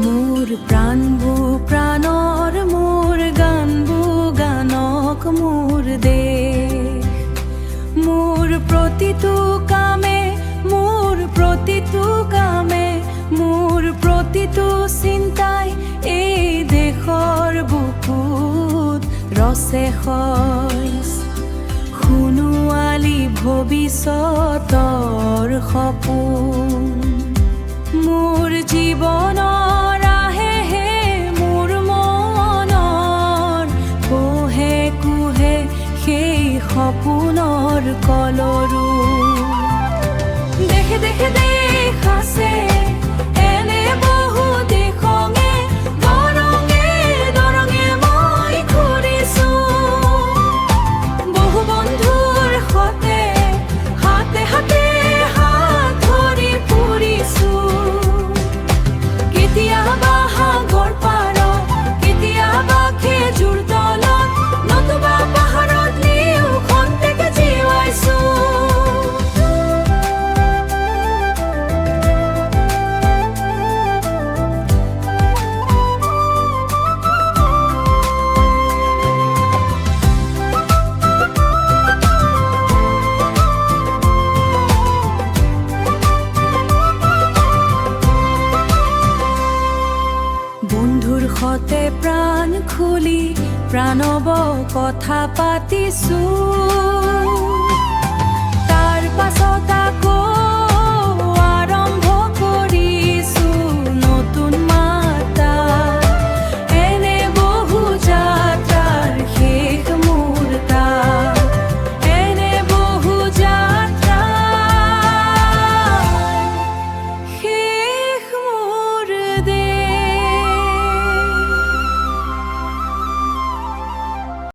মোৰ প্ৰাণবু প্ৰাণৰ মোৰ গানবু গানক মোৰ দে মোৰ প্ৰতিটো কামে মোৰ প্ৰতিটো চিন্তাই এই দেশৰ বুকুত ৰচে শইচ সোণোৱালী ভৱিষ্যতৰ সপোন মোৰ জীৱনৰ আহে মোৰ মনৰ কোহে কোহে সেই সপোনৰ কলৰু দেখে দেখে দেশ আছে এনে বহু দিশঙে দৰঙে দৰঙে মই ঘূৰিছোঁ বহু বন্ধুৰ সতে হাতে হাতে হাত ধৰি ফুৰিছোঁ কেতিয়াবা সাগৰ পাৰত কেতিয়াবা খেজুৰ তলত নতুবা পাহাৰত নিও খন্তেকে জীৱাইছোঁ বন্ধুৰ সতে প্ৰাণ খুলি প্ৰাণব কথা পাতিছোঁ তাৰ পাছত আকৌ আৰম্ভ কৰিছোঁ নতুন মাতা এনে বহু যাত্ৰাৰ শেষ মোৰ তাত এনে বহু যাত্ৰাৰ শেষ মোৰ দে